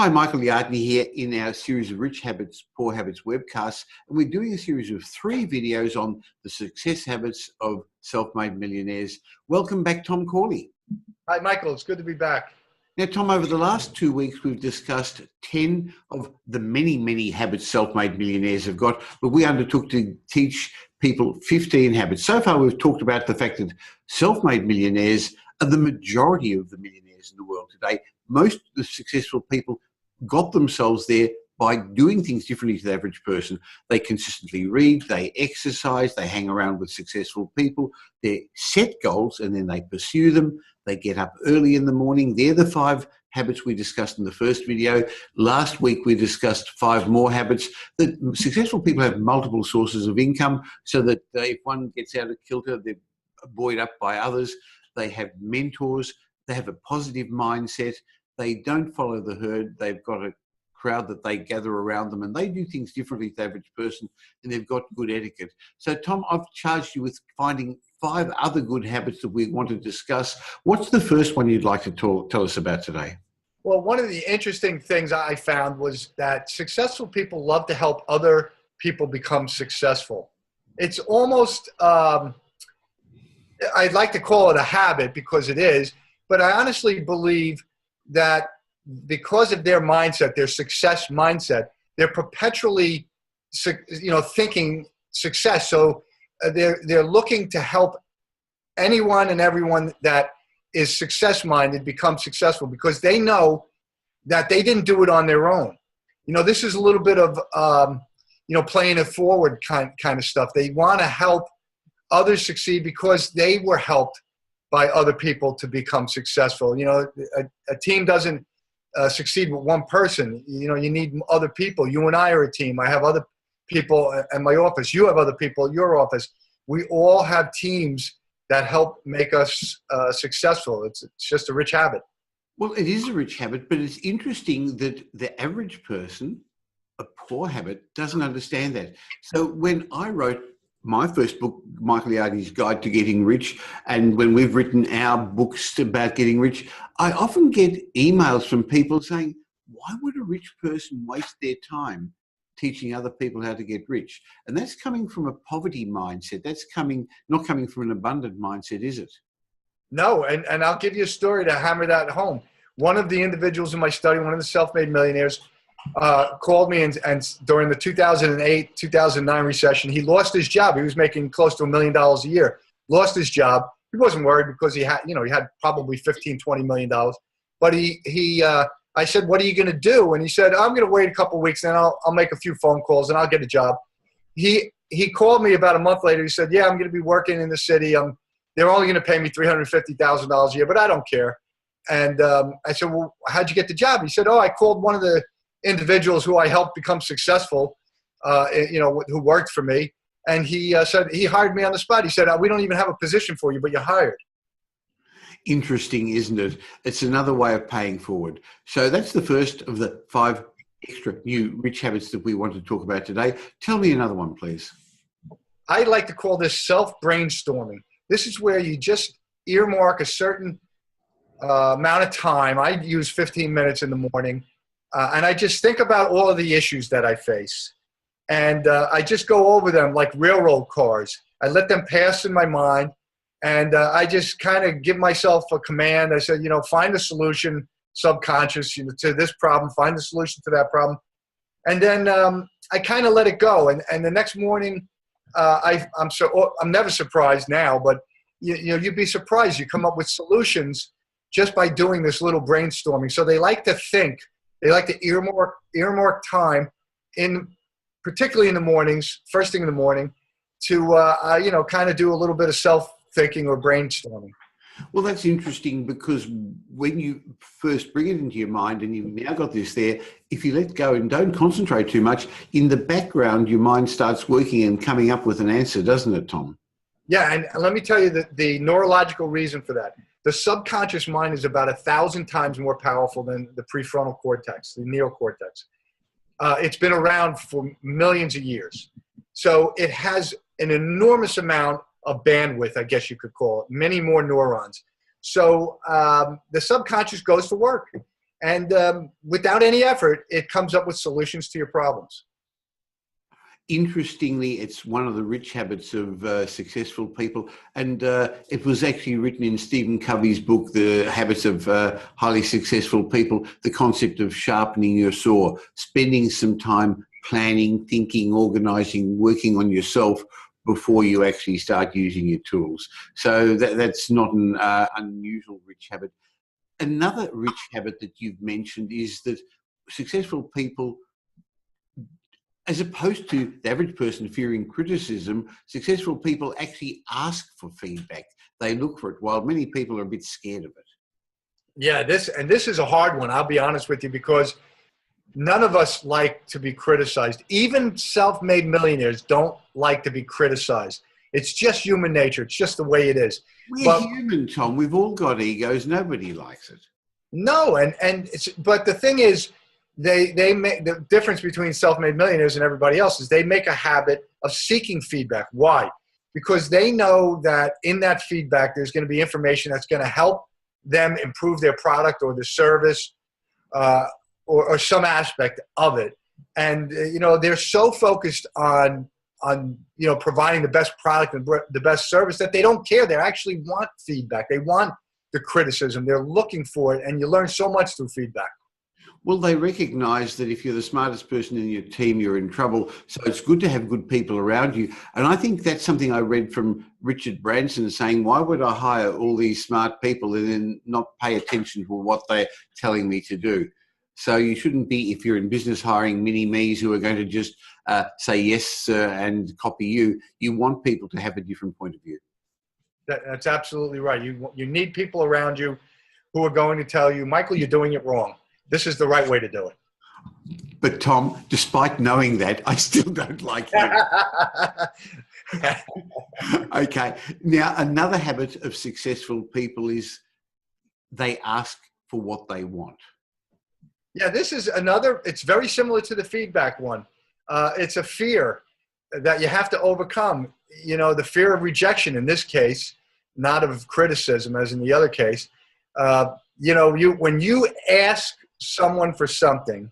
Hi, Michael Yardney here in our series of Rich Habits, Poor Habits webcasts, and we're doing a series of 3 videos on the success habits of self-made millionaires. Welcome back, Tom Corley. Hi, Michael. It's good to be back. Now, Tom, over the last 2 weeks, we've discussed 10 of the many habits self-made millionaires have got, but we undertook to teach people 15 habits. So far, we've talked about the fact that self-made millionaires are the majority of the millionaires in the world today. Most of the successful people got themselves there by doing things differently to the average person. They consistently read, they exercise, they hang around with successful people, they set goals and then they pursue them. They get up early in the morning. They're the 5 habits we discussed in the first video. Last week, we discussed 5 more habits. That successful people have multiple sources of income so that if one gets out of kilter, they're buoyed up by others. They have mentors. They have a positive mindset. They don't follow the herd. They've got a crowd that they gather around them, and they do things differently to the average person, and they've got good etiquette. So, Tom, I've charged you with finding 5 other good habits that we want to discuss. What's the first one you'd like to tell us about today? Well, one of the interesting things I found was that successful people love to help other people become successful. It's almost, I'd like to call it a habit because it is, but I honestly believe that because of their mindset, their success mindset, they're perpetually, thinking success. So they're looking to help anyone and everyone that is success-minded become successful because they know that they didn't do it on their own. This is a little bit of, playing it forward kind of stuff. They want to help others succeed because they were helped by other people to become successful. A team doesn't succeed with one person. You need other people. You and I are a team. I have other people at my office. You have other people at your office. We all have teams that help make us successful. It's just a rich habit. Well, it is a rich habit, but it's interesting that the average person, a poor habit, doesn't understand that. So when I wrote my first book, Michael Yardney's Guide to Getting Rich, and when we've written our books about getting rich, I often get emails from people saying, why would a rich person waste their time teaching other people how to get rich? And that's coming from a poverty mindset. That's not coming from an abundant mindset, is it? No, and I'll give you a story to hammer that home. One of the individuals in my study, one of the self-made millionaires, called me and during the 2008, 2009 recession, he lost his job. He was making close to $1 million a year, lost his job. He wasn't worried because he had probably $15, $20 million. But I said, what are you going to do? And he said, I'm going to wait a couple of weeks and I'll make a few phone calls and I'll get a job. He called me about a month later. He said, yeah, I'm going to be working in the city. They're only going to pay me $350,000 a year, but I don't care. And I said, well, how'd you get the job? He said, I called one of the individuals who I helped become successful, who worked for me. And he said he hired me on the spot. He said, we don't even have a position for you, but you're hired. Interesting, isn't it? It's another way of paying forward. So that's the first of the 5 extra new rich habits that we want to talk about today. Tell me another one, please. I like to call this self-brainstorming. This is where you just earmark a certain amount of time. I use 15 minutes in the morning. And I just think about all of the issues that I face. And I just go over them like railroad cars. I let them pass in my mind. And I just kind of give myself a command. I said, find the solution, subconscious, to this problem, find the solution to that problem. And then I kind of let it go. And the next morning, I'm never surprised now, but you'd be surprised. You come up with solutions just by doing this little brainstorming. So they like to think. They like to earmark time, particularly in the mornings, first thing in the morning, to kind of do a little bit of self-thinking or brainstorming. Well, that's interesting because when you first bring it into your mind and you've now got this there, if you let go and don't concentrate too much, in the background, your mind starts working and coming up with an answer, doesn't it, Tom? Yeah, and let me tell you the neurological reason for that. The subconscious mind is about 1,000 times more powerful than the prefrontal cortex, the neocortex. It's been around for millions of years. So it has an enormous amount of bandwidth, I guess you could call it, many more neurons. So the subconscious goes to work. And without any effort, it comes up with solutions to your problems. Interestingly, it's one of the rich habits of successful people. And it was actually written in Stephen Covey's book, The Habits of Highly Successful People, the concept of sharpening your saw, spending some time planning, thinking, organizing, working on yourself before you actually start using your tools. So that's not an unusual rich habit. Another rich habit that you've mentioned is that successful people, as opposed to the average person fearing criticism, successful people actually ask for feedback. They look for it, while many people are a bit scared of it. Yeah, this is a hard one, I'll be honest with you, because none of us like to be criticized. Even self-made millionaires don't like to be criticized. It's just human nature. It's just the way it is. We're human, Tom. We've all got egos. Nobody likes it. No, but the thing is, they make the difference between self-made millionaires and everybody else is they make a habit of seeking feedback. Why? Because they know that in that feedback there's going to be information that's going to help them improve their product or the service, or some aspect of it. And they're so focused on providing the best product and the best service that they don't care. They actually want feedback. They want the criticism. They're looking for it, and you learn so much through feedback. Well, they recognize that if you're the smartest person in your team, you're in trouble. So it's good to have good people around you. And I think that's something I read from Richard Branson saying, why would I hire all these smart people and then not pay attention to what they're telling me to do? So you shouldn't be, if you're in business, hiring mini-me's who are going to just say yes, sir, and copy you. You want people to have a different point of view. That's absolutely right. You need people around you who are going to tell you, Michael, you're doing it wrong. This is the right way to do it. But Tom, despite knowing that, I still don't like you. Okay. Now, another habit of successful people is they ask for what they want. Yeah, this is another, it's very similar to the feedback one. It's a fear that you have to overcome. The fear of rejection in this case, not of criticism as in the other case. When you ask someone for something,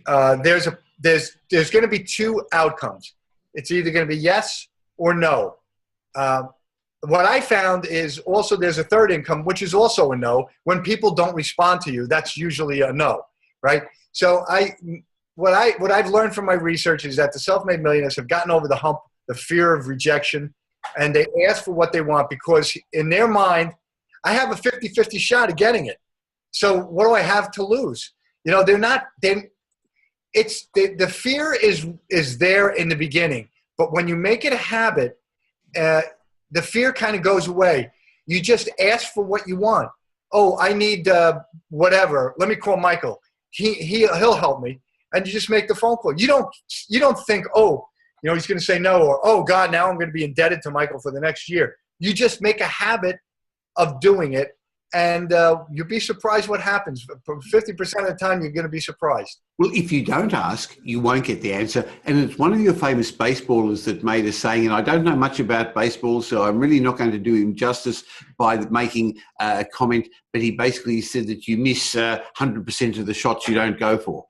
there's going to be two outcomes. It's either going to be yes or no. What I found is also there's a third income, which is also a no. When people don't respond to you, that's usually a no, right? So what I've learned from my research is that the self-made millionaires have gotten over the hump, the fear of rejection, and they ask for what they want because in their mind, I have a 50-50 shot of getting it. So what do I have to lose? The fear is there in the beginning, but when you make it a habit, the fear kind of goes away. You just ask for what you want. Oh, I need whatever. Let me call Michael. He'll help me. And you just make the phone call. You don't think, oh, he's going to say no, or oh God, now I'm going to be indebted to Michael for the next year. You just make a habit of doing it, and you'll be surprised what happens. 50% of the time, you're going to be surprised. Well, if you don't ask, you won't get the answer. And it's one of your famous baseballers that made a saying, and I don't know much about baseball, so I'm really not going to do him justice by making a comment, but he basically said that you miss 100% of the shots you don't go for.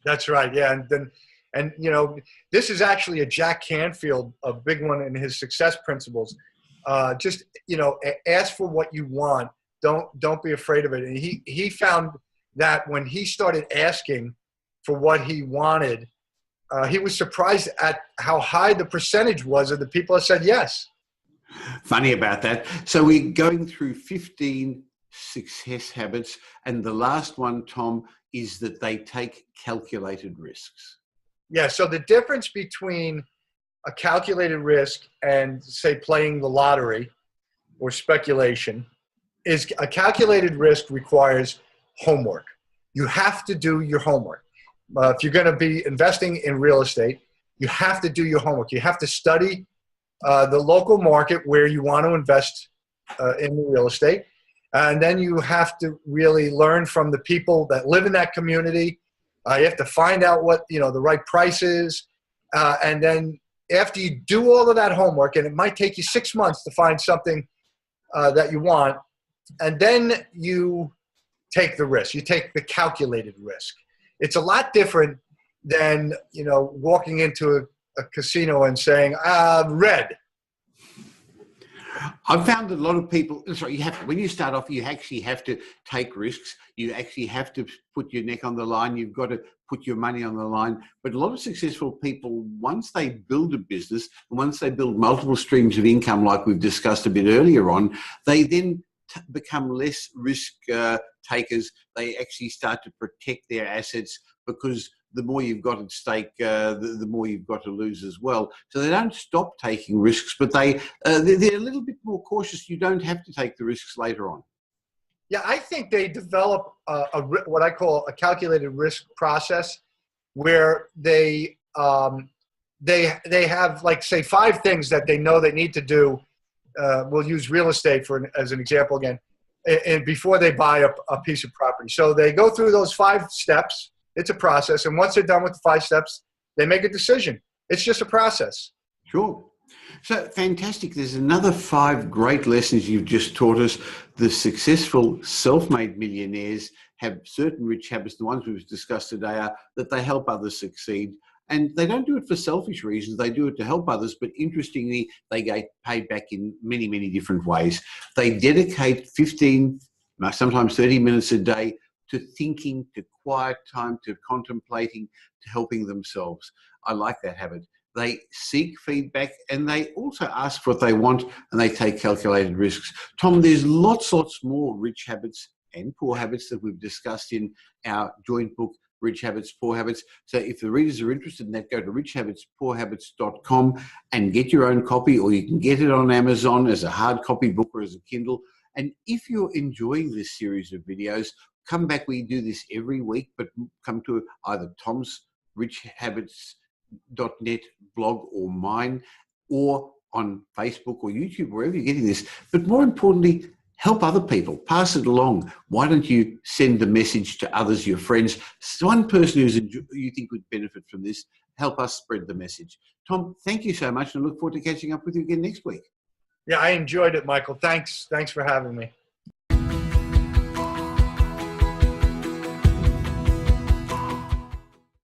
That's right, yeah. And this is actually a Jack Canfield, a big one in his success principles. Just ask for what you want. Don't be afraid of it. And he found that when he started asking for what he wanted, he was surprised at how high the percentage was of the people that said yes. Funny about that. So we're going through 15 success habits, and the last one, Tom, is that they take calculated risks. Yeah, so the difference between a calculated risk and, say, playing the lottery or speculation is a calculated risk requires homework. You have to do your homework. If you're going to be investing in real estate, you have to do your homework. You have to study the local market where you want to invest in the real estate. And then you have to really learn from the people that live in that community. You have to find out what the right price is. And then after you do all of that homework, and it might take you 6 months to find something that you want, and then you take the risk. You take the calculated risk. It's a lot different than, you know, walking into a casino and saying, red. I've found that a lot of people, sorry, when you start off, you actually have to take risks. You actually have to put your neck on the line. You've got to put your money on the line. But a lot of successful people, once they build a business, and once they build multiple streams of income, like we've discussed a bit earlier on, they then become less risk takers. They actually start to protect their assets, because the more you've got at stake, the more you've got to lose as well. So they don't stop taking risks, but they're a little bit more cautious. You don't have to take the risks later on. Yeah, I think they develop what I call a calculated risk process, where they have, like, say, 5 things that they know they need to do. We'll use real estate as an example again, and before they buy a piece of property. So they go through those 5 steps. It's a process. And once they're done with the 5 steps, they make a decision. It's just a process. Sure. So fantastic. There's another 5 great lessons you've just taught us. The successful self-made millionaires have certain rich habits. The ones we've discussed today are that they help others succeed. And they don't do it for selfish reasons. They do it to help others. But interestingly, they get paid back in many, many different ways. They dedicate 15, sometimes 30 minutes a day to thinking, to quiet time, to contemplating, to helping themselves. I like that habit. They seek feedback, and they also ask for what they want, and they take calculated risks. Tom, there's lots more rich habits and poor habits that we've discussed in our joint book, Rich Habits, Poor Habits. So if the readers are interested in that, go to richhabitspoorhabits.com and get your own copy, or you can get it on Amazon as a hard copy book or as a Kindle. And if you're enjoying this series of videos, come back. We do this every week, but come to either Tom's richhabits.net blog or mine, or on Facebook or YouTube, wherever you're getting this. But more importantly, help other people. Pass it along. Why don't you send the message to others, your friends? One person you think would benefit from this, help us spread the message. Tom, thank you so much, and I look forward to catching up with you again next week. Yeah, I enjoyed it, Michael. Thanks for having me.